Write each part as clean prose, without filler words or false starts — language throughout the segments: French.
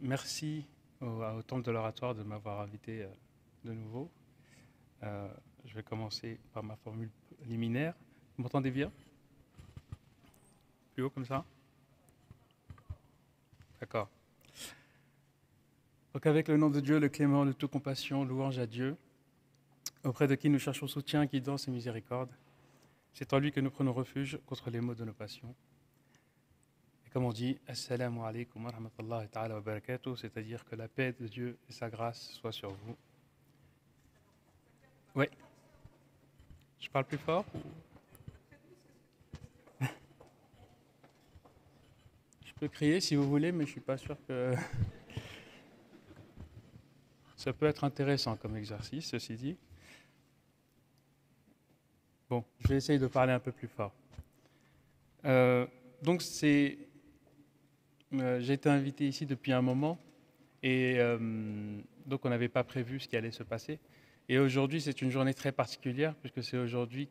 merci au Temple de l'Oratoire de m'avoir invité de nouveau. Je vais commencer par ma formule liminaire. Vous m'entendez bien? Plus haut comme ça? D'accord. Donc avec le nom de Dieu, le clément de toute compassion, louange à Dieu, auprès de qui nous cherchons soutien, guidance et miséricorde. C'est en lui que nous prenons refuge contre les maux de nos passions. Et comme on dit, Assalamu alaikum wa rahmatullahi ta'ala wa barakatuh, c'est-à-dire que la paix de Dieu et sa grâce soient sur vous. Oui. Je parle plus fort ou... Je peux crier si vous voulez, mais je ne suis pas sûr que... Ça peut être intéressant comme exercice, ceci dit. Bon, je vais essayer de parler un peu plus fort. Donc, j'ai été invité ici depuis un moment et donc on n'avait pas prévu ce qui allait se passer. Et aujourd'hui, c'est une journée très particulière puisque c'est aujourd'hui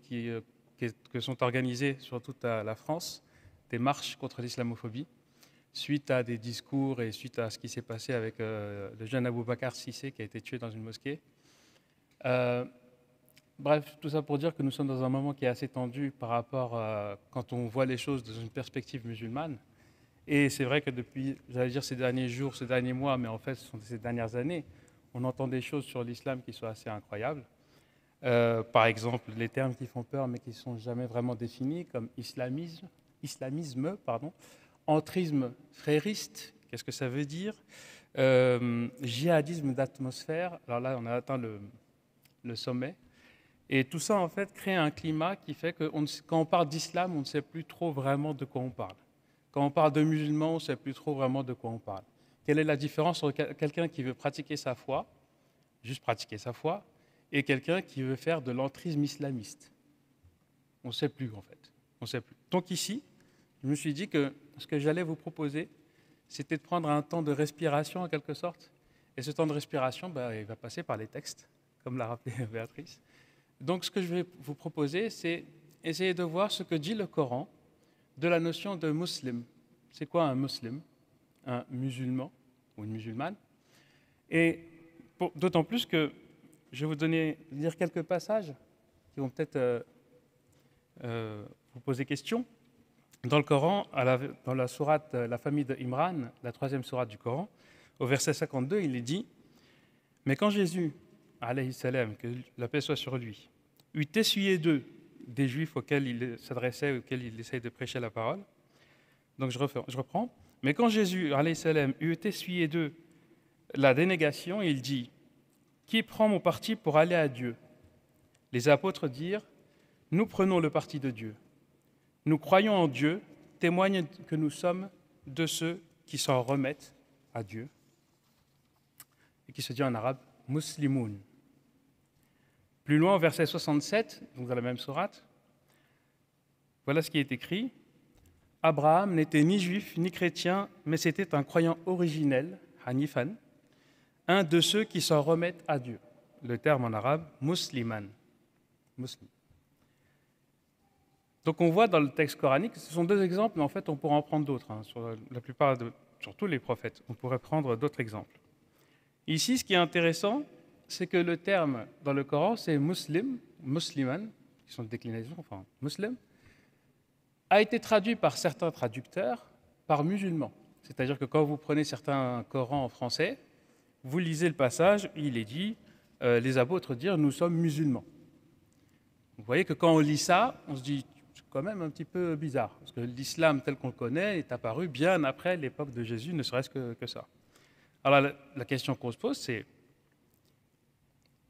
que sont organisées sur toute la France des marches contre l'islamophobie suite à des discours et suite à ce qui s'est passé avec le jeune Aboubacar Cissé qui a été tué dans une mosquée. Bref, tout ça pour dire que nous sommes dans un moment qui est assez tendu par rapport à quand on voit les choses dans une perspective musulmane. Et c'est vrai que depuis, j'allais dire ces derniers jours, ces derniers mois, mais en fait ce sont ces dernières années, on entend des choses sur l'islam qui sont assez incroyables. Par exemple, les termes qui font peur mais qui ne sont jamais vraiment définis, comme islamisme, entrisme frériste, qu'est-ce que ça veut dire? Djihadisme d'atmosphère, alors là on a atteint le sommet. Et tout ça, en fait, crée un climat qui fait que quand on parle d'islam, on ne sait plus trop vraiment de quoi on parle. Quand on parle de musulmans, on ne sait plus trop vraiment de quoi on parle. Quelle est la différence entre quelqu'un qui veut pratiquer sa foi, juste pratiquer sa foi, et quelqu'un qui veut faire de l'entrisme islamiste? On ne sait plus, en fait. On sait plus. Donc ici, je me suis dit que ce que j'allais vous proposer, c'était de prendre un temps de respiration, en quelque sorte. Et ce temps de respiration, il va passer par les textes, comme l'a rappelé Béatrice. Donc, ce que je vais vous proposer, c'est essayer de voir ce que dit le Coran de la notion de musulman. C'est quoi un musulman? Un musulman ou une musulmane. Et d'autant plus que je vais vous lire quelques passages qui vont peut-être vous poser question. Dans le Coran, dans la sourate La famille d'Imran, la 3e sourate du Coran, au verset 52, il est dit « Mais quand Jésus alayhi salam, que la paix soit sur lui, eut essuyé d'eux des Juifs auxquels il s'adressait, auxquels il essayait de prêcher la parole. » Donc je reprends. « Mais quand Jésus alayhi salam eut essuyé d'eux la dénégation, il dit « Qui prend mon parti pour aller à Dieu ?» Les apôtres dirent « Nous prenons le parti de Dieu. Nous croyons en Dieu, témoigne que nous sommes de ceux qui s'en remettent à Dieu. » Et qui se dit en arabe « Muslimoun ». Plus loin, au verset 67, donc dans la même sourate, voilà ce qui est écrit. « Abraham n'était ni juif ni chrétien, mais c'était un croyant originel, hanifan, un de ceux qui s'en remettent à Dieu. » Le terme en arabe, musliman. Muslim. Donc on voit dans le texte coranique, ce sont deux exemples, mais en fait on pourrait en prendre d'autres. Sur tous les prophètes, on pourrait prendre d'autres exemples. Ici, ce qui est intéressant, c'est que le terme dans le Coran, c'est muslim, musliman, qui sont des déclinaisons, enfin muslim, a été traduit par certains traducteurs par musulman. C'est-à-dire que quand vous prenez certains Corans en français, vous lisez le passage, il est dit, les apôtres dirent, nous sommes musulmans. Vous voyez que quand on lit ça, on se dit, c'est quand même un petit peu bizarre, parce que l'islam tel qu'on le connaît est apparu bien après l'époque de Jésus, ne serait-ce que ça. Alors la question qu'on se pose, c'est,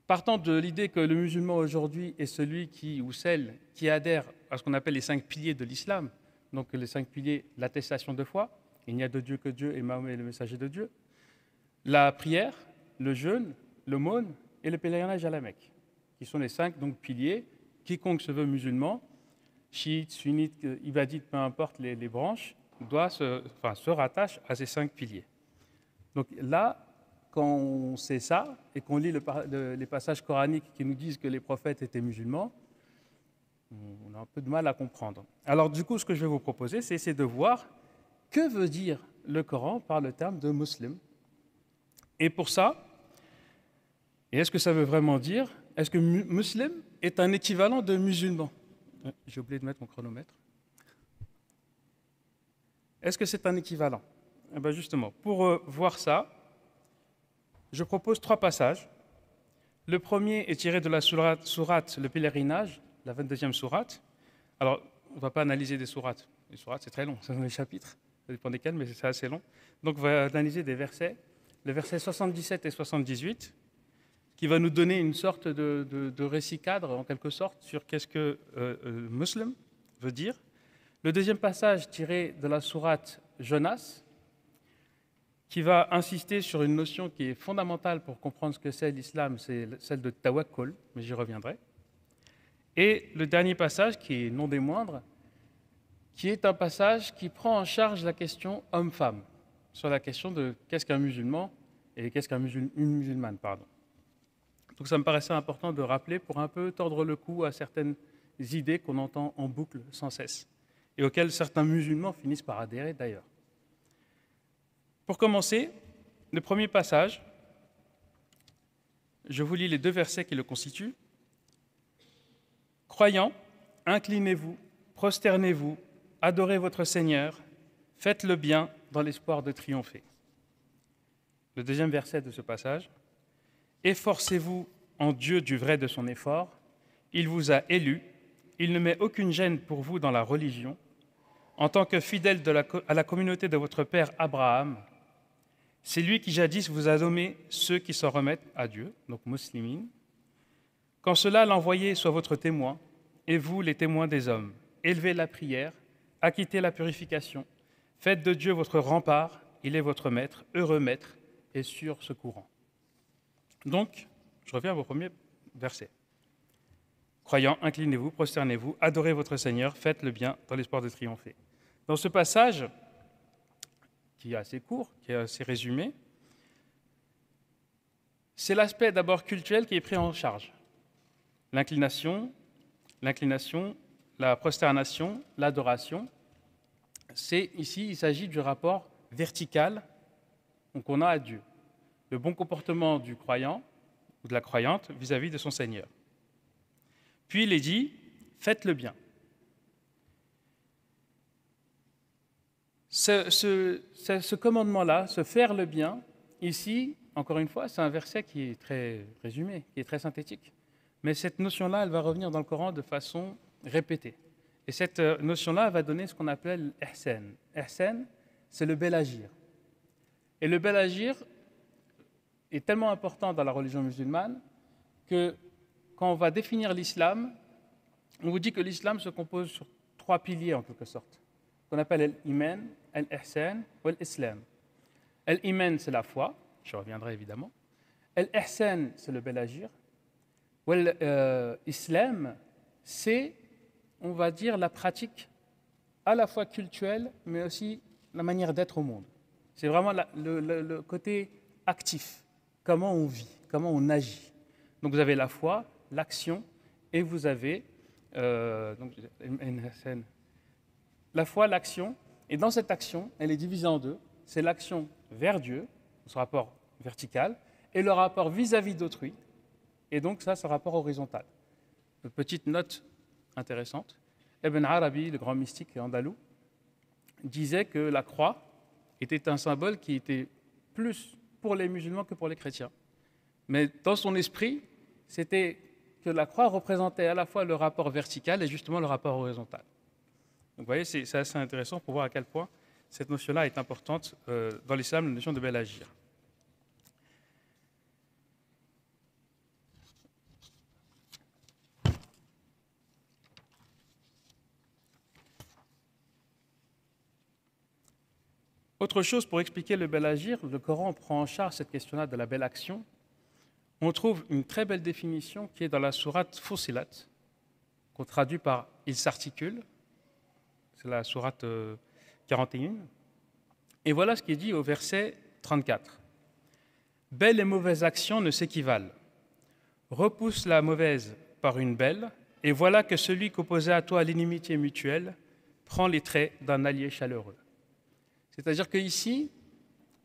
partant de l'idée que le musulman aujourd'hui est celui ou celle qui adhère à ce qu'on appelle les 5 piliers de l'islam, donc les 5 piliers, l'attestation de foi, il n'y a de Dieu que Dieu et Mahomet est le messager de Dieu, la prière, le jeûne, l'aumône et le pèlerinage à la Mecque, qui sont les 5 donc, piliers. Quiconque se veut musulman, chiite, sunnite, ibadite, peu importe les branches, se rattache à ces 5 piliers. Donc là, quand on sait ça et qu'on lit les passages coraniques qui nous disent que les prophètes étaient musulmans, on a un peu de mal à comprendre. Alors du coup, ce que je vais vous proposer, c'est essayer de voir que veut dire le Coran par le terme de musulman. Et pour ça, et est-ce que ça veut vraiment dire, est-ce que muslim est un équivalent de musulman? J'ai oublié de mettre mon chronomètre. Est-ce que c'est un équivalent? Eh bien justement, pour voir ça, je propose 3 passages. Le premier est tiré de la sourate Le Pèlerinage, la 22e sourate. Alors, on ne va pas analyser des sourates. Les sourates, c'est très long, c'est dans les chapitres. Ça dépend desquels, mais c'est assez long. Donc, on va analyser des versets. Le verset 77 et 78, qui va nous donner une sorte de récit cadre, en quelque sorte, sur qu'est-ce que muslim veut dire. Le deuxième passage tiré de la sourate Jonas, qui va insister sur une notion qui est fondamentale pour comprendre ce que c'est l'islam, c'est celle de tawakkul, mais j'y reviendrai. Et le dernier passage, qui est non des moindres, qui est un passage qui prend en charge la question homme-femme, sur la question de qu'est-ce qu'un musulman et qu'est-ce qu'une musulmane. Donc ça me paraissait important de rappeler pour un peu tordre le cou à certaines idées qu'on entend en boucle sans cesse, et auxquelles certains musulmans finissent par adhérer d'ailleurs. Pour commencer, le premier passage, je vous lis les 2 versets qui le constituent. Croyants, inclinez-vous, prosternez-vous, adorez votre Seigneur, faites le bien dans l'espoir de triompher. Le deuxième verset de ce passage, efforcez-vous en Dieu du vrai de son effort, il vous a élus, il ne met aucune gêne pour vous dans la religion, en tant que fidèle à la communauté de votre père Abraham. C'est lui qui jadis vous a nommé ceux qui s'en remettent à Dieu, donc muslimines. Quand cela, l'envoyé soit votre témoin, et vous, les témoins des hommes, élevez la prière, acquittez la purification, faites de Dieu votre rempart, il est votre maître, heureux maître et sûr secourant. Donc, je reviens à vos premiers versets. Croyants, inclinez-vous, prosternez-vous, adorez votre Seigneur, faites le bien dans l'espoir de triompher. Dans ce passage, qui est assez court, qui est assez résumé, c'est l'aspect d'abord cultuel qui est pris en charge. L'inclination, la prosternation, l'adoration. Ici, il s'agit du rapport vertical qu'on a à Dieu. Le bon comportement du croyant ou de la croyante vis-à-vis de son Seigneur. Puis il est dit, faites le bien. Ce commandement-là, se faire le bien, ici, encore une fois, c'est un verset qui est très résumé, qui est très synthétique. Mais cette notion-là, elle va revenir dans le Coran de façon répétée. Et cette notion-là va donner ce qu'on appelle l'ihsan. Ihsan, c'est le bel agir. Et le bel agir est tellement important dans la religion musulmane que quand on va définir l'islam, on vous dit que l'islam se compose sur 3 piliers en quelque sorte, qu'on appelle l'iman, l'ihsan ou l'islam. L'iman, c'est la foi, je reviendrai évidemment. L'ihsan, c'est le bel agir. L'islam, c'est, on va dire, la pratique à la fois cultuelle, mais aussi la manière d'être au monde. C'est vraiment le côté actif, comment on vit, comment on agit. Donc vous avez la foi, l'action, et vous avez la foi, l'action, et dans cette action, elle est divisée en 2. C'est l'action vers Dieu, ce rapport vertical, et le rapport vis-à-vis d'autrui, et donc ça, c'est un rapport horizontal. Une petite note intéressante, Ibn Arabi, le grand mystique andalou, disait que la croix était un symbole qui était plus pour les musulmans que pour les chrétiens. Mais dans son esprit, c'était que la croix représentait à la fois le rapport vertical et justement le rapport horizontal. Donc vous voyez, c'est assez intéressant pour voir à quel point cette notion-là est importante dans l'islam, la notion de bel agir. Autre chose pour expliquer le bel agir, le Coran prend en charge cette question-là de la belle action. On trouve une très belle définition qui est dans la sourate Fussilat, qu'on traduit par « il s'articule », c'est la sourate 41. Et voilà ce qui est dit au verset 34. « Belle et mauvaise action ne s'équivalent. Repousse la mauvaise par une belle, et voilà que celui qu'opposé à toi l'inimitié mutuelle prend les traits d'un allié chaleureux. » C'est-à-dire qu'ici,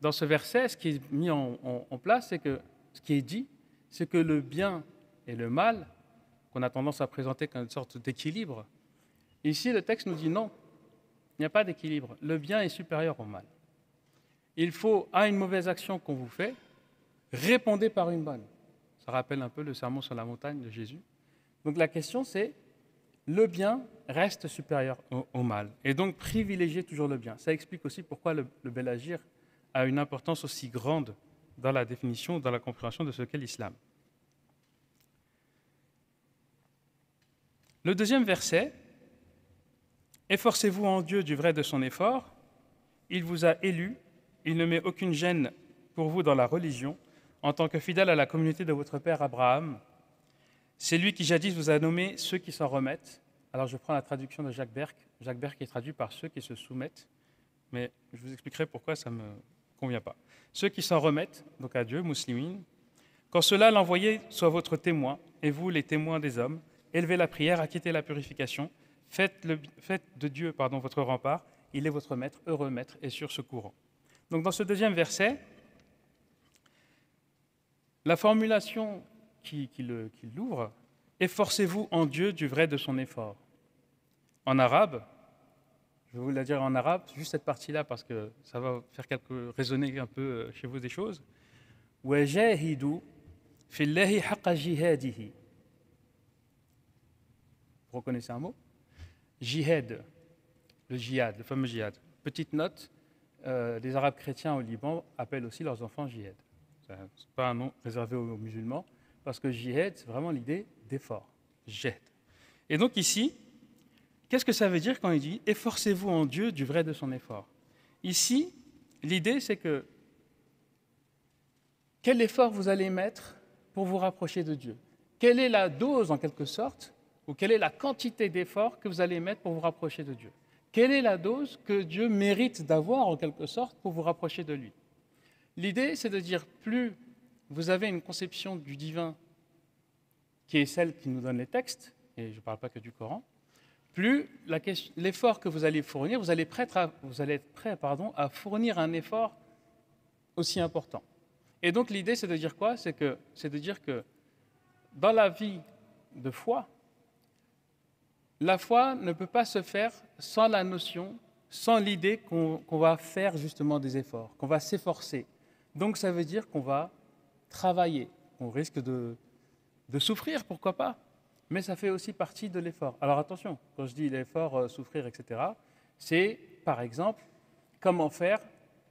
dans ce verset, ce qui est mis en place, c'est que ce qui est dit, c'est que le bien et le mal, qu'on a tendance à présenter comme une sorte d'équilibre, ici le texte nous dit non, il n'y a pas d'équilibre. Le bien est supérieur au mal. Il faut, à une mauvaise action qu'on vous fait, répondez par une bonne. Ça rappelle un peu le sermon sur la montagne de Jésus. Donc la question c'est, le bien reste supérieur au mal. Et donc privilégiez toujours le bien. Ça explique aussi pourquoi le bel agir a une importance aussi grande dans la définition, dans la compréhension de ce qu'est l'islam. Le deuxième verset, « Efforcez-vous en Dieu du vrai de son effort, il vous a élus, il ne met aucune gêne pour vous dans la religion, en tant que fidèle à la communauté de votre père Abraham. C'est lui qui jadis vous a nommé ceux qui s'en remettent. » Alors je prends la traduction de Jacques Berck. Jacques Berck est traduit par ceux qui se soumettent, mais je vous expliquerai pourquoi ça ne me convient pas. Ceux qui s'en remettent, donc à Dieu, muslimines, quand cela l'envoyé soit votre témoin, et vous les témoins des hommes, élevez la prière, acquittez la purification, faites de Dieu votre rempart, il est votre maître, heureux maître et sûr secourant. Donc dans ce deuxième verset, la formulation qui l'ouvre, efforcez-vous en Dieu du vrai de son effort. En arabe, je vais vous la dire en arabe, juste cette partie-là parce que ça va faire résonner un peu chez vous des choses. وَجَاهِدُوا فِي اللَّهِ حَقَّ جِهَادِهِ. Vous reconnaissez un mot? Jihad, le djihad, le fameux djihad. Petite note, les Arabes chrétiens au Liban appellent aussi leurs enfants jihad. Ce n'est pas un nom réservé aux musulmans, parce que jihad, c'est vraiment l'idée d'effort. Jihad. Et donc ici, qu'est-ce que ça veut dire quand il dit « Efforcez-vous en Dieu du vrai de son effort » Ici, l'idée, c'est que quel effort vous allez mettre pour vous rapprocher de Dieu? Quelle est la dose, en quelque sorte, ou quelle est la quantité d'effort que vous allez mettre pour vous rapprocher de Dieu? Quelle est la dose que Dieu mérite d'avoir, en quelque sorte, pour vous rapprocher de lui? L'idée, c'est de dire, plus vous avez une conception du divin qui est celle qui nous donne les textes, et je ne parle pas que du Coran, plus l'effort que vous allez fournir, vous allez être prêt à fournir un effort aussi important. Et donc l'idée, c'est de dire quoi? C'est de dire que dans la vie de foi, la foi ne peut pas se faire sans la notion, sans l'idée qu'on va faire justement des efforts, qu'on va s'efforcer. Donc ça veut dire qu'on va travailler, on risque de souffrir, pourquoi pas, mais ça fait aussi partie de l'effort. Alors attention, quand je dis l'effort, souffrir, etc., c'est par exemple comment faire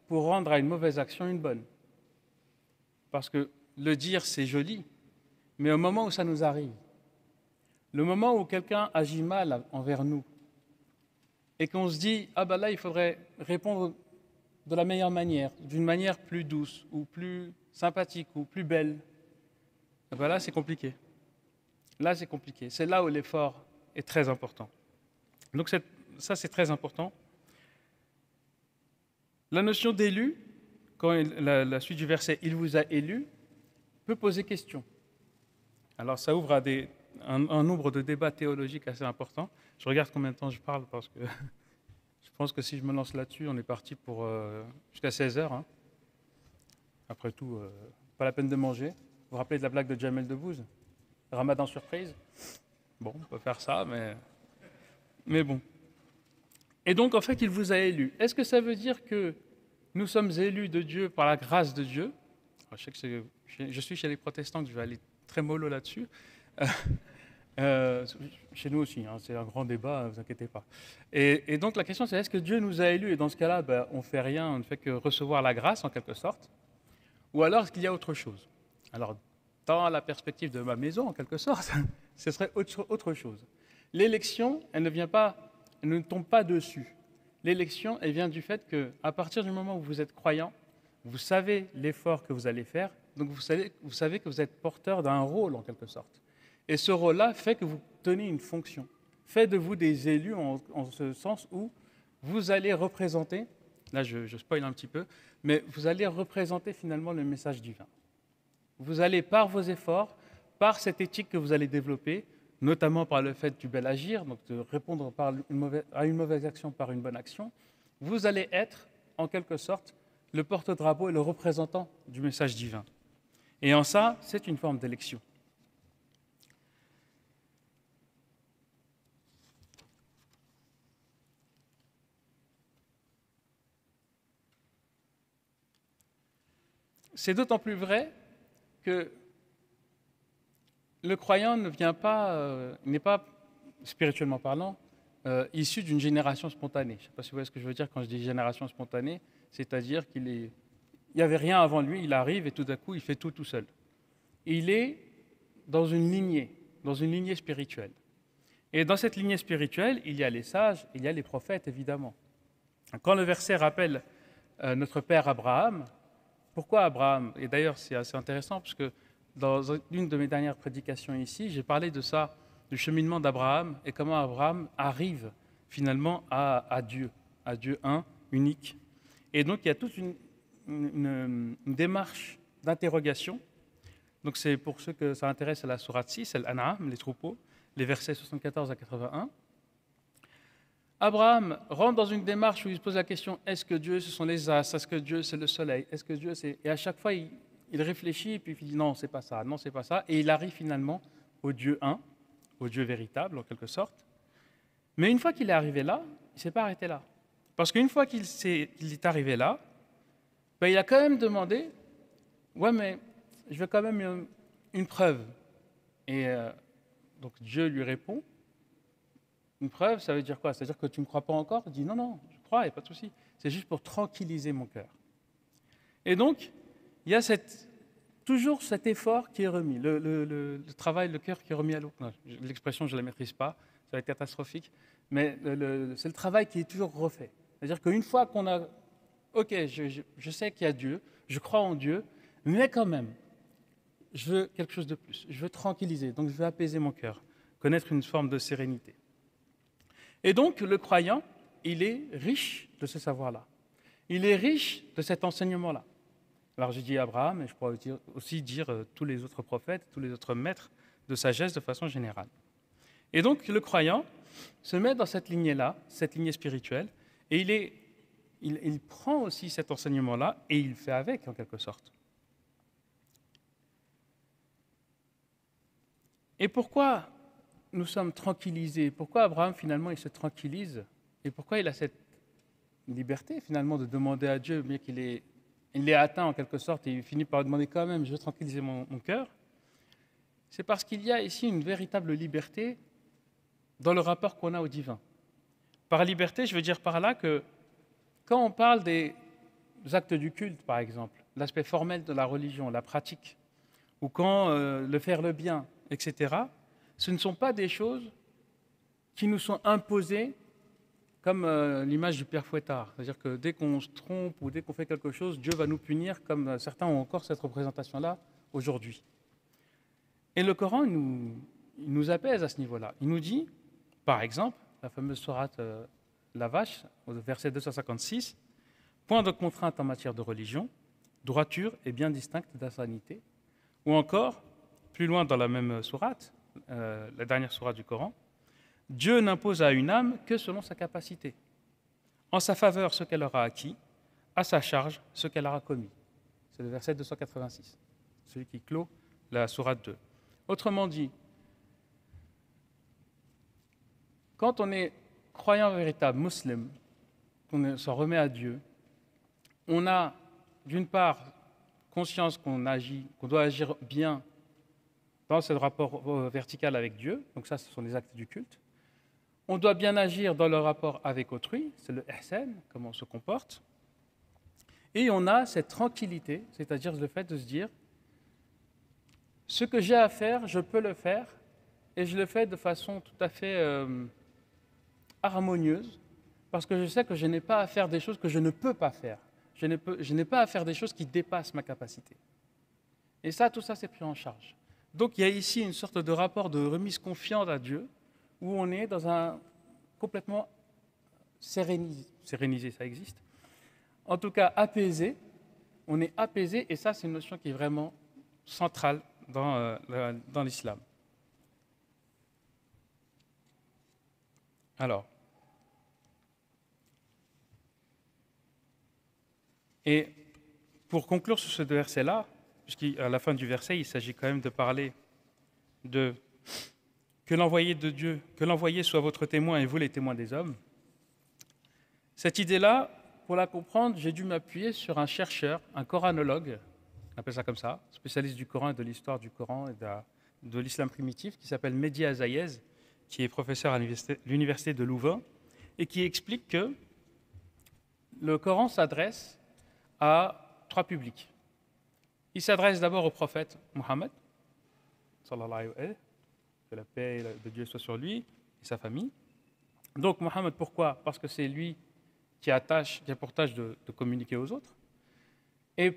pour rendre à une mauvaise action une bonne. Parce que le dire, c'est joli, mais au moment où ça nous arrive, le moment où quelqu'un agit mal envers nous, et qu'on se dit « Ah ben là, il faudrait répondre de la meilleure manière, d'une manière plus douce, ou plus sympathique, ou plus belle », ben là, c'est compliqué. Là, c'est compliqué. C'est là où l'effort est très important. Donc ça, c'est très important. La notion d'élu, quand la suite du verset « Il vous a élu », peut poser question. Alors ça ouvre à un nombre de débats théologiques assez importants. Je regarde combien de temps je parle parce que je pense que si je me lance là-dessus, on est parti pour jusqu'à 16 heures. Hein. Après tout, pas la peine de manger. Vous vous rappelez de la blague de Jamel Debbouze? Ramadan surprise? Bon, on peut faire ça, mais bon. Et donc, en fait, il vous a élu. Est-ce que ça veut dire que nous sommes élus de Dieu par la grâce de Dieu? Alors, je suis chez les protestants, que je vais aller très mollo là-dessus. Chez nous aussi, hein, c'est un grand débat, ne vous inquiétez pas. Et donc la question c'est, est-ce que Dieu nous a élus et dans ce cas-là, on ne fait rien, on ne fait que recevoir la grâce en quelque sorte? Ou alors est-ce qu'il y a autre chose? Alors, dans la perspective de ma maison, en quelque sorte, ce serait autre chose. L'élection, elle ne tombe pas dessus. L'élection, elle vient du fait qu'à partir du moment où vous êtes croyant, vous savez l'effort que vous allez faire, donc vous savez que vous êtes porteur d'un rôle en quelque sorte. Et ce rôle-là fait que vous tenez une fonction, fait de vous des élus en ce sens où vous allez représenter, là je spoil un petit peu, mais vous allez représenter finalement le message divin. Vous allez par vos efforts, par cette éthique que vous allez développer, notamment par le fait du bel agir, donc de répondre à une mauvaise action par une bonne action, vous allez être en quelque sorte le porte-drapeau et le représentant du message divin. Et en ça, c'est une forme d'élection. C'est d'autant plus vrai que le croyant ne vient pas, n'est pas, spirituellement parlant, issu d'une génération spontanée. Je ne sais pas si vous voyez ce que je veux dire quand je dis génération spontanée, c'est-à-dire il n'y avait rien avant lui, il arrive et tout d'un coup, il fait tout seul. Il est dans une lignée spirituelle. Et dans cette lignée spirituelle, il y a les sages, il y a les prophètes, évidemment. Quand le verset rappelle notre père Abraham, pourquoi Abraham? Et d'ailleurs, c'est assez intéressant, parce que dans une de mes dernières prédications ici, j'ai parlé de ça, du cheminement d'Abraham, et comment Abraham arrive finalement à Dieu un, unique. Et donc, il y a toute une démarche d'interrogation. Donc, c'est pour ceux que ça intéresse à la sourate 6, c'est l'An'am, les troupeaux, les versets 74 à 81. Abraham rentre dans une démarche où il se pose la question, est-ce que Dieu, ce sont les astres? Est-ce que Dieu, c'est le soleil? Est-ce que Dieu, c'est... Et à chaque fois, il réfléchit et puis il dit, non, c'est pas ça, non, c'est pas ça. Et il arrive finalement au Dieu un, au Dieu véritable, en quelque sorte. Mais une fois qu'il est arrivé là, il ne s'est pas arrêté là. Parce qu'une fois qu'il est arrivé là, ben, il a quand même demandé, ouais, mais je veux quand même une preuve. Et donc Dieu lui répond, une preuve, ça veut dire quoi? C'est-à-dire que tu ne me crois pas encore? Il dit, non, je crois, il n'y a pas de souci. C'est juste pour tranquilliser mon cœur. Et donc, il y a toujours cet effort qui est remis, le travail, le cœur qui est remis à l'eau. L'expression, je ne la maîtrise pas, ça va être catastrophique, mais c'est le travail qui est toujours refait. C'est-à-dire qu'une fois qu'on a, ok, je sais qu'il y a Dieu, je crois en Dieu, mais quand même, je veux quelque chose de plus. Je veux tranquilliser, donc je veux apaiser mon cœur, connaître une forme de sérénité. Et donc, le croyant, il est riche de ce savoir-là. Il est riche de cet enseignement-là. Alors, j'ai dit Abraham, mais je pourrais aussi dire tous les autres prophètes, tous les autres maîtres de sagesse de façon générale. Et donc, le croyant se met dans cette lignée-là, cette lignée spirituelle, et il prend aussi cet enseignement-là et il fait avec, en quelque sorte. Et pourquoi nous sommes tranquillisés? Pourquoi Abraham, finalement, il se tranquillise? Et pourquoi il a cette liberté, finalement, de demander à Dieu, bien qu'il est atteint, en quelque sorte, et il finit par demander quand même, je veux tranquilliser mon cœur? C'est parce qu'il y a ici une véritable liberté dans le rapport qu'on a au divin. Par liberté, je veux dire par là que quand on parle des actes du culte, par exemple, l'aspect formel de la religion, la pratique, ou quand le faire le bien, etc., ce ne sont pas des choses qui nous sont imposées comme l'image du père Fouettard. C'est-à-dire que dès qu'on se trompe ou dès qu'on fait quelque chose, Dieu va nous punir, comme certains ont encore cette représentation-là aujourd'hui. Et le Coran il nous apaise à ce niveau-là. Il nous dit, par exemple, la fameuse sourate La Vache, au verset 256, point de contrainte en matière de religion, droiture est bien distincte d'insanité. Ou encore, plus loin dans la même sourate, la dernière sourate du Coran, Dieu n'impose à une âme que selon sa capacité. En sa faveur ce qu'elle aura acquis, à sa charge ce qu'elle aura commis. C'est le verset 286, celui qui clôt la sourate 2. Autrement dit, quand on est croyant véritable, musulman, qu'on s'en remet à Dieu, on a d'une part conscience qu'on doit agir bien dans ce rapport vertical avec Dieu, donc ça ce sont les actes du culte. On doit bien agir dans le rapport avec autrui, c'est le ihsan, comment on se comporte. Et on a cette tranquillité, c'est-à-dire le fait de se dire, ce que j'ai à faire, je peux le faire, et je le fais de façon tout à fait harmonieuse, parce que je sais que je n'ai pas à faire des choses que je ne peux pas faire. Je n'ai pas à faire des choses qui dépassent ma capacité. Et ça, tout ça, c'est pris en charge. Donc il y a ici une sorte de rapport de remise confiante à Dieu, où on est dans un complètement sérénisé, ça existe. En tout cas, apaisé, on est apaisé, et ça, c'est une notion qui est vraiment centrale dans l'islam. Alors, Et pour conclure sur ce verset-là, puisqu'à la fin du verset, il s'agit quand même de parler de que l'envoyé de Dieu, que l'envoyé soit votre témoin et vous les témoins des hommes. Cette idée-là, pour la comprendre, j'ai dû m'appuyer sur un chercheur, un coranologue, on appelle ça comme ça, spécialiste du Coran et de l'histoire du Coran et de l'islam primitif, qui s'appelle Mehdi Azayez, qui est professeur à l'université de Louvain, et qui explique que le Coran s'adresse à 3 publics. Il s'adresse d'abord au prophète Mohammed, sallallahu alayhi wa sallam, que la paix de Dieu soit sur lui et sa famille. Donc Mohammed, pourquoi? Parce que c'est lui qui a pour tâche de communiquer aux autres. Et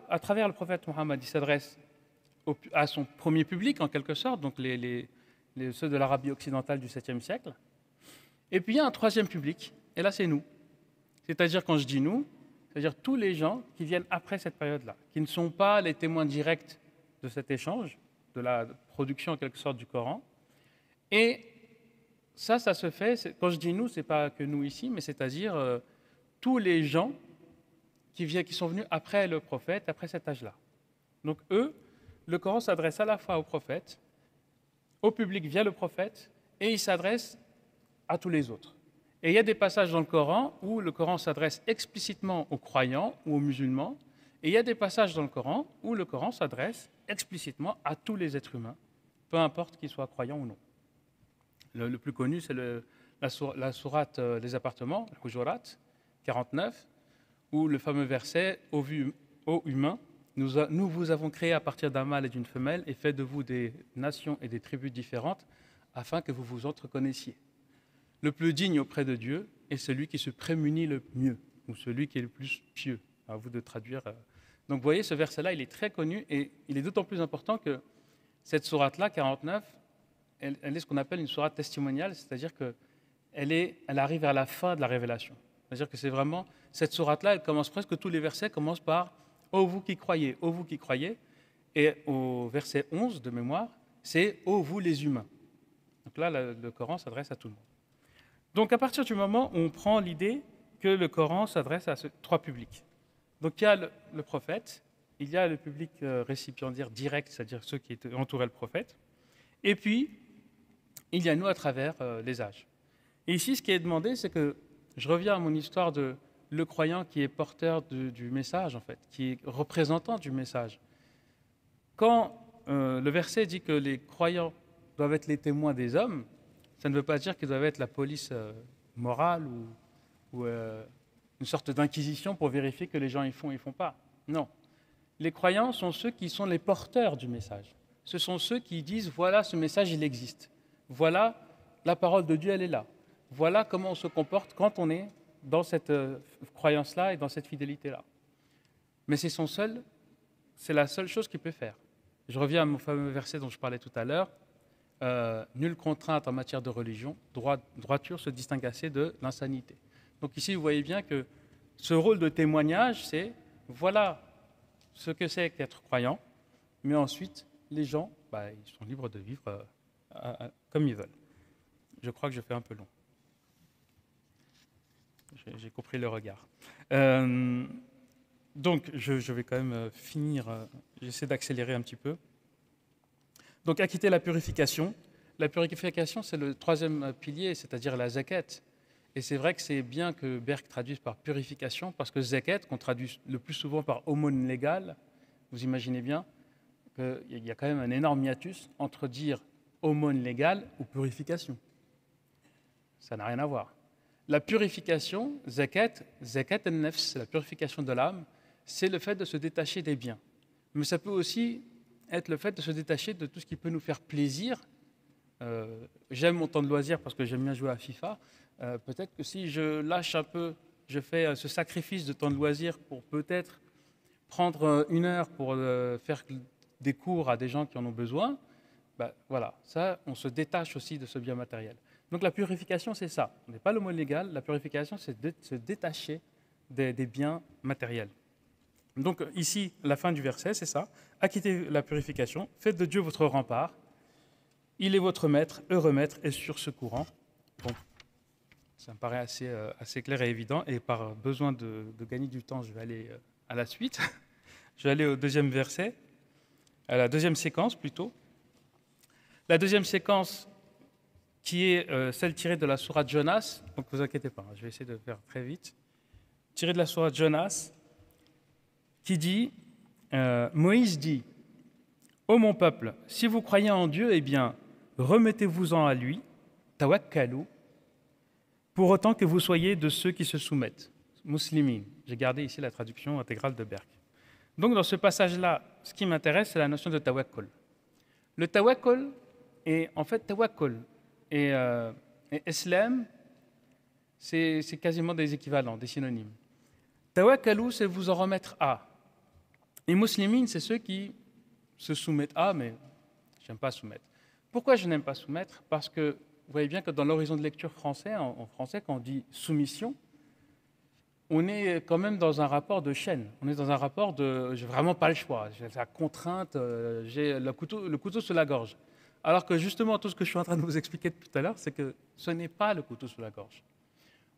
à travers le prophète Mohammed, il s'adresse à son premier public, en quelque sorte, donc ceux de l'Arabie occidentale du 7e siècle. Et puis il y a un 3e public, et là c'est nous. C'est-à-dire, quand je dis nous, c'est-à-dire tous les gens qui viennent après cette période-là, qui ne sont pas les témoins directs de cet échange, de la production en quelque sorte du Coran. Et ça se fait, quand je dis nous, ce n'est pas que nous ici, mais c'est-à-dire tous les gens qui sont venus après le prophète, après cet âge-là. Donc eux, le Coran s'adresse à la fois au prophète, au public via le prophète, et il s'adresse à tous les autres. Et il y a des passages dans le Coran où le Coran s'adresse explicitement aux croyants ou aux musulmans, et il y a des passages dans le Coran où le Coran s'adresse explicitement à tous les êtres humains, peu importe qu'ils soient croyants ou non. Le plus connu, c'est la sourate des appartements, le Hujurat, 49, où le fameux verset « Ô humains, nous vous avons créé à partir d'un mâle et d'une femelle et fait de vous des nations et des tribus différentes afin que vous vous entreconnaissiez. Le plus digne auprès de Dieu est celui qui se prémunit le mieux, ou celui qui est le plus pieux. » À vous de traduire. Donc vous voyez, ce verset-là, il est très connu et il est d'autant plus important que cette sourate-là, 49, elle est ce qu'on appelle une sourate testimoniale, c'est-à-dire qu'elle arrive à la fin de la révélation. C'est-à-dire que c'est vraiment, cette sourate-là, elle commence presque, tous les versets commencent par « Ô vous qui croyez, ô vous qui croyez », et au verset 11 de mémoire, c'est « Ô vous les humains ». Donc là, le Coran s'adresse à tout le monde. Donc à partir du moment où on prend l'idée que le Coran s'adresse à ces 3 publics. Donc il y a le prophète, il y a le public récipiendaire direct, c'est-à-dire ceux qui entouraient le prophète, et puis il y a nous à travers les âges. Et ici, ce qui est demandé, c'est que je reviens à mon histoire de le croyant qui est porteur du message, en fait, qui est représentant du message. Quand le verset dit que les croyants doivent être les témoins des hommes, ça ne veut pas dire qu'ils doivent être la police morale ou une sorte d'inquisition pour vérifier que les gens ils font pas. Non. Les croyants sont ceux qui sont les porteurs du message. Ce sont ceux qui disent, voilà, ce message, il existe. Voilà, la parole de Dieu, elle est là. Voilà comment on se comporte quand on est dans cette croyance-là et dans cette fidélité-là. Mais c'est la seule chose qu'il peut faire. Je reviens à mon fameux verset dont je parlais tout à l'heure. Nulle contrainte en matière de religion, droiture se distingue assez de l'insanité. Donc ici, vous voyez bien que ce rôle de témoignage, c'est voilà ce que c'est qu'être croyant, mais ensuite, les gens, ils sont libres de vivre comme ils veulent. Je crois que je fais un peu long. J'ai compris le regard. Donc, je vais quand même finir, j'essaie d'accélérer un petit peu. Donc, acquitter la purification. La purification, c'est le 3e pilier, c'est-à-dire la zakat. Et c'est vrai que c'est bien que Berg traduise par purification, parce que zakat, qu'on traduit le plus souvent par aumône légale, vous imaginez bien qu'il y a quand même un énorme hiatus entre dire aumône légale ou purification. Ça n'a rien à voir. La purification, zakat al-nafs, la purification de l'âme, c'est le fait de se détacher des biens. Mais ça peut aussi être le fait de se détacher de tout ce qui peut nous faire plaisir. J'aime mon temps de loisir parce que j'aime bien jouer à FIFA. Peut-être que si je lâche un peu, je fais ce sacrifice de temps de loisir pour peut-être prendre 1 heure pour faire des cours à des gens qui en ont besoin, voilà, ça, on se détache aussi de ce bien matériel. Donc la purification, c'est ça. On n'est pas le mot légal. La purification, c'est de se détacher des biens matériels. Donc ici, la fin du verset, c'est ça. Acquittez la purification, faites de Dieu votre rempart. Il est votre maître, heureux maître et sur secourant. Bon. Ça me paraît assez clair et évident. Et par besoin de gagner du temps, je vais aller à la suite. Je vais aller au deuxième verset, à la deuxième séquence plutôt. La deuxième séquence qui est celle tirée de la sourate Jonas. Donc ne vous inquiétez pas, je vais essayer de faire très vite. Tirée de la sourate Jonas, qui dit, Moïse dit, ô mon peuple, si vous croyez en Dieu, eh bien, remettez-vous-en à lui, tawakkalou, pour autant que vous soyez de ceux qui se soumettent. Muslimin. J'ai gardé ici la traduction intégrale de Berg. Donc dans ce passage-là, ce qui m'intéresse, c'est la notion de tawakkul. Le tawakkul est en fait tawakkul et islam, c'est quasiment des équivalents, des synonymes. Tawakkalou, c'est vous en remettre à. Et muslimin, c'est ceux qui se soumettent à, mais je n'aime pas soumettre. Pourquoi je n'aime pas soumettre? Parce que vous voyez bien que dans l'horizon de lecture français, en français, quand on dit soumission, on est quand même dans un rapport de chaîne. On est dans un rapport de j'ai vraiment pas le choix, j'ai la contrainte, j'ai le couteau sous la gorge. Alors que justement, tout ce que je suis en train de vous expliquer tout à l'heure, c'est que ce n'est pas le couteau sous la gorge.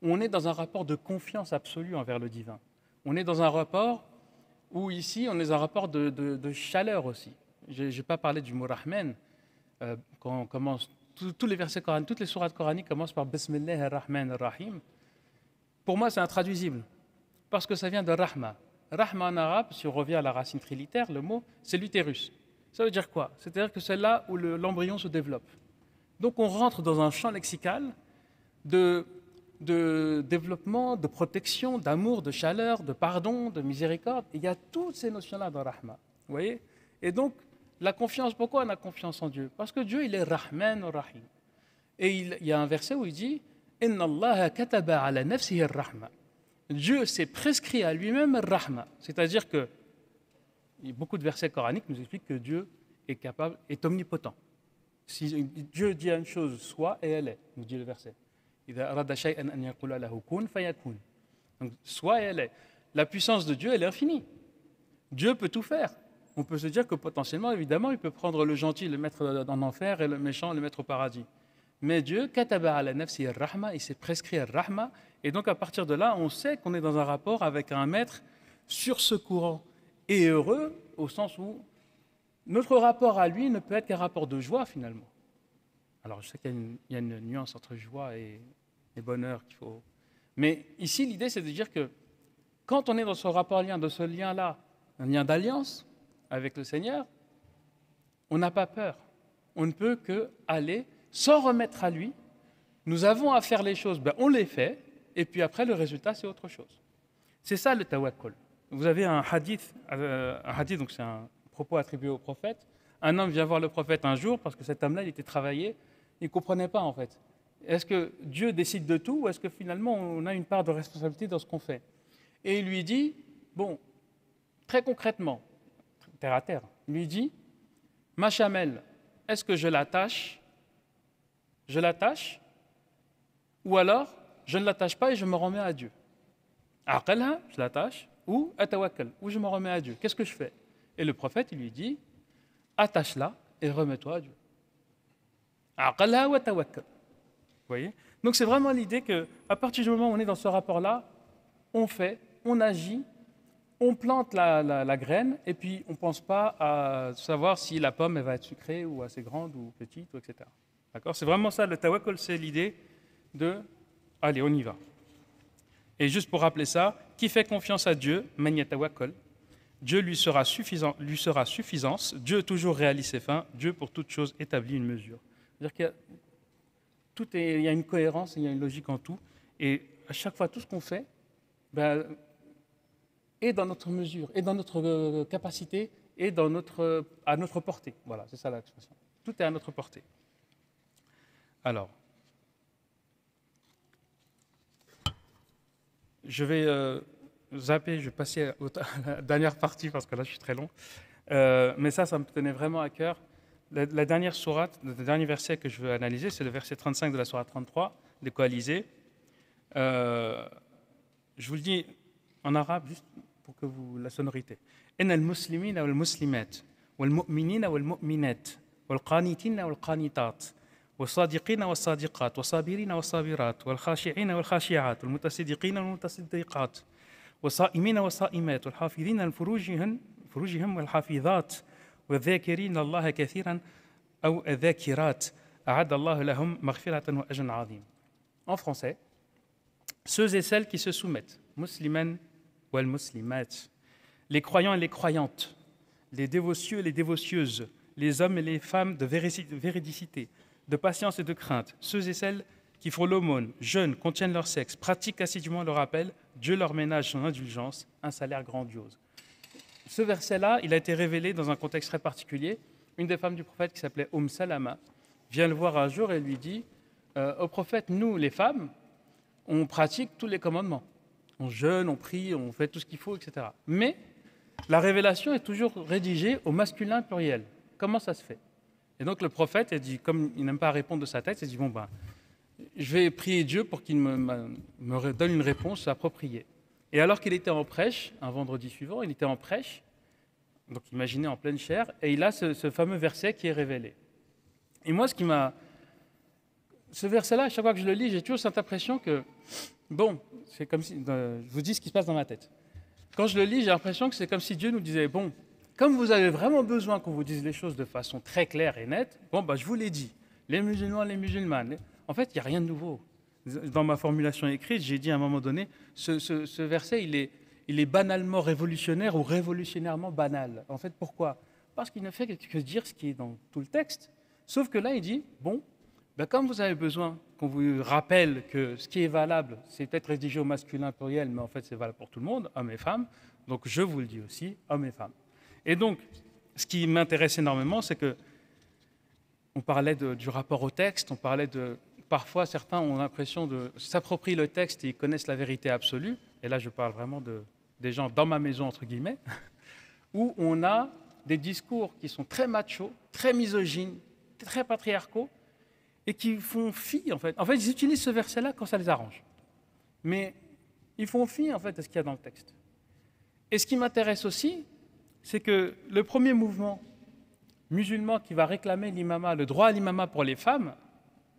On est dans un rapport de confiance absolue envers le divin. On est dans un rapport où ici, on est dans un rapport de chaleur aussi. Je n'ai pas parlé du mot Rahman. Quand on commence, tous les versets coraniques, toutes les sourates coraniques commencent par Bismillah ar-Rahman ar-Rahim. Pour moi, c'est intraduisible, parce que ça vient de Rahma. Rahma en arabe, si on revient à la racine trilitaire, le mot, c'est l'utérus. Ça veut dire quoi? C'est-à-dire que c'est là où l'embryon se développe. Donc on rentre dans un champ lexical de développement, de protection, d'amour, de chaleur, de pardon, de miséricorde. Il y a toutes ces notions-là dans Rahma. Vous voyez? Et donc, la confiance, pourquoi on a confiance en Dieu? Parce que Dieu, il est Rahman Rahim. Et il y a un verset où il dit Inna Allah kataba ala nafsihi ar-rahma. Dieu s'est prescrit à lui-même ar-rahma. C'est-à-dire que beaucoup de versets coraniques nous expliquent que Dieu est capable, est omnipotent. Si Dieu dit une chose, soit et elle est, nous dit le verset. Donc, soit et elle est. La puissance de Dieu, elle est infinie. Dieu peut tout faire. On peut se dire que potentiellement, évidemment, il peut prendre le gentil, le mettre en enfer, et le méchant, le mettre au paradis. Mais Dieu, kataba ala nafsi ar-rahma, il s'est prescrit ar-rahma, et donc à partir de là, on sait qu'on est dans un rapport avec un maître sursecourant et heureux, au sens où notre rapport à lui ne peut être qu'un rapport de joie finalement. Alors je sais qu'il y a une nuance entre joie et bonheur qu'il faut. Mais ici, l'idée, c'est de dire que quand on est dans ce rapport-lien, de ce lien-là, un lien d'alliance avec le Seigneur, on n'a pas peur. On ne peut qu'aller sans remettre à lui. Nous avons à faire les choses, on les fait, et puis après, le résultat, c'est autre chose. C'est ça le tawakkul. Vous avez un hadith, donc c'est un propos attribué au prophète. Un homme vient voir le prophète un jour, parce que cet homme-là, il était travaillé, il ne comprenait pas en fait. Est-ce que Dieu décide de tout, ou est-ce que finalement, on a une part de responsabilité dans ce qu'on fait? Et il lui dit, bon, très concrètement, terre à terre, il lui dit, ma chamelle, est-ce que je l'attache, ou alors je ne l'attache pas et je me remets à Dieu. Aqalha, je l'attache, ou atawakkal, ou je me remets à Dieu. Qu'est-ce que je fais? Et le prophète, il lui dit, attache-la et remets-toi à Dieu. Aqalha wa tawakkal. Vous voyez? Donc c'est vraiment l'idée qu'à partir du moment où on est dans ce rapport-là, on fait, on agit, on plante la graine, et puis on ne pense pas à savoir si la pomme elle va être sucrée ou assez grande ou petite, etc. D'accord? C'est vraiment ça, le tawakkul, c'est l'idée de « allez, on y va ». Et juste pour rappeler ça, qui fait confiance à Dieu, man yatawakkal, Dieu lui sera suffisance, Dieu toujours réalise ses fins, Dieu pour toute chose établit une mesure. C'est-à-dire il y a une cohérence, il y a une logique en tout, et à chaque fois, tout ce qu'on fait est dans notre mesure, est dans notre capacité, est à notre portée. Voilà, c'est ça l'expression. Tout est à notre portée. Alors, je vais zapper, je vais passer à la dernière partie parce que là je suis très long. Mais ça me tenait vraiment à cœur. La dernière sourate, le dernier verset que je veux analyser, c'est le verset 35 de la sourate 33, des coalisés. Je vous le dis en arabe, juste pour que vous la sonorité. Inna al-muslimina wal-muslimat wal-mu'minina wal-mu'minat wal-qanitina wal-qanitat والصادقين والصادقات والصابرين والصابرات والخاشعين والخاشعات والمتصدقين والمتصدقات والصائمين والصائمات والحافظين فروجهم والحافظات والذاكرين الله كثيرا أو الذاكرات أعد الله لهم مغفرة وأجرا عظيما. En français, ceux et celles qui se soumettent, musliman wal muslimat, les croyants et les croyantes, les dévotieux et les dévotieuses, les hommes et les femmes de véridicité, de patience et de crainte, ceux et celles qui font l'aumône, jeûnent, contiennent leur sexe, pratiquent assidûment le rappel, Dieu leur ménage son indulgence, un salaire grandiose. Ce verset-là, il a été révélé dans un contexte très particulier. Une des femmes du prophète qui s'appelait Salama vient le voir un jour et lui dit au prophète, nous les femmes, on pratique tous les commandements. On jeûne, on prie, on fait tout ce qu'il faut, etc. Mais la révélation est toujours rédigée au masculin pluriel. Comment ça se fait? Et donc le prophète, il dit, comme il n'aime pas répondre de sa tête, il dit, bon ben, je vais prier Dieu pour qu'il me donne une réponse appropriée. Et alors qu'il était en prêche, un vendredi suivant, il était en prêche, donc imaginez en pleine chair, et il a ce fameux verset qui est révélé. Et moi, ce verset-là, à chaque fois que je le lis, j'ai toujours cette impression que, bon, c'est comme si, je vous dis ce qui se passe dans ma tête. Quand je le lis, j'ai l'impression que c'est comme si Dieu nous disait, bon, comme vous avez vraiment besoin qu'on vous dise les choses de façon très claire et nette, bon, bah, je vous l'ai dit. Les musulmans, les musulmanes. En fait, il n'y a rien de nouveau. Dans ma formulation écrite, j'ai dit à un moment donné, ce verset, il est banalement révolutionnaire ou révolutionnairement banal. En fait, pourquoi? Parce qu'il ne fait que dire ce qui est dans tout le texte. Sauf que là, il dit, bon, ben, comme vous avez besoin qu'on vous rappelle que ce qui est valable, c'est peut-être rédigé au masculin pluriel, mais en fait, c'est valable pour tout le monde, hommes et femmes. Donc, je vous le dis aussi, hommes et femmes. Et donc, ce qui m'intéresse énormément, c'est que on parlait du rapport au texte, on parlait de... Parfois, certains ont l'impression de s'approprier le texte et ils connaissent la vérité absolue. Et là, je parle vraiment des gens dans ma maison, entre guillemets, où on a des discours qui sont très machos, très misogynes, très patriarcaux, et qui font fi, en fait. En fait, ils utilisent ce verset-là quand ça les arrange. Mais ils font fi, en fait, à ce qu'il y a dans le texte. Et ce qui m'intéresse aussi, c'est que le premier mouvement musulman qui va réclamer l'imama, le droit à l'imama pour les femmes,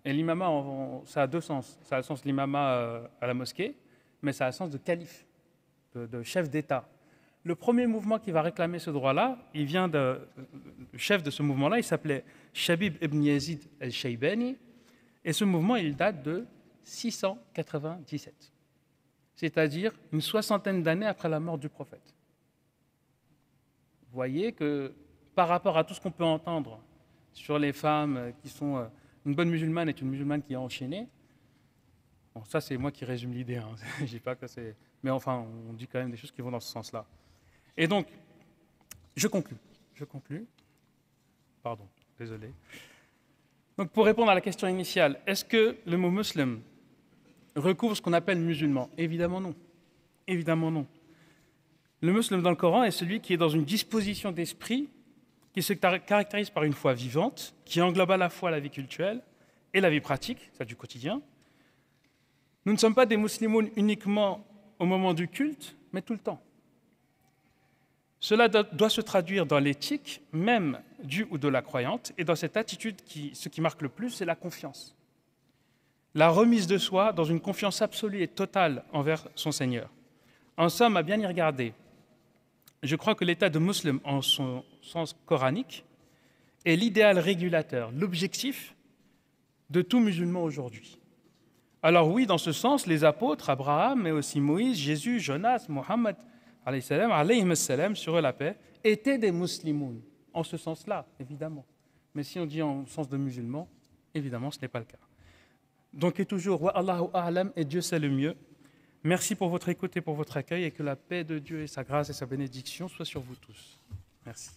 et l'imama, ça a deux sens. Ça a le sens de l'imama à la mosquée, mais ça a le sens de calife, de chef d'État. Le premier mouvement qui va réclamer ce droit-là, il vient le chef de ce mouvement-là, il s'appelait Shabib ibn Yazid al-Shaybani, et ce mouvement, il date de 697, c'est-à-dire une soixantaine d'années après la mort du prophète. Vous voyez que par rapport à tout ce qu'on peut entendre sur les femmes qui sont... Une bonne musulmane est une musulmane qui est enchaînée. Bon, ça, c'est moi qui résume l'idée. Hein. Je dis pas que c'est... Mais enfin, on dit quand même des choses qui vont dans ce sens-là. Et donc, je conclus. Pardon, désolé. Donc, pour répondre à la question initiale, est-ce que le mot musulman recouvre ce qu'on appelle musulman? Évidemment non. Évidemment non. Le musulman dans le Coran est celui qui est dans une disposition d'esprit qui se caractérise par une foi vivante, qui englobe à la fois la vie cultuelle et la vie pratique, celle du quotidien. Nous ne sommes pas des musulmans uniquement au moment du culte, mais tout le temps. Cela doit se traduire dans l'éthique, même du ou de la croyante, et dans cette attitude, ce qui marque le plus, c'est la confiance. La remise de soi dans une confiance absolue et totale envers son Seigneur. En somme, à bien y regarder, je crois que l'état de musulman, en son sens coranique, est l'idéal régulateur, l'objectif de tout musulman aujourd'hui. Alors oui, dans ce sens, les apôtres, Abraham, mais aussi Moïse, Jésus, Jonas, Mohammed, alayhi salam, sur eux la paix, étaient des musulmans, en ce sens-là, évidemment. Mais si on dit en sens de musulman, évidemment, ce n'est pas le cas. Donc, et toujours, wa Allahu a'lam, et Dieu sait le mieux. Merci pour votre écoute et pour votre accueil, et que la paix de Dieu et sa grâce et sa bénédiction soient sur vous tous. Merci.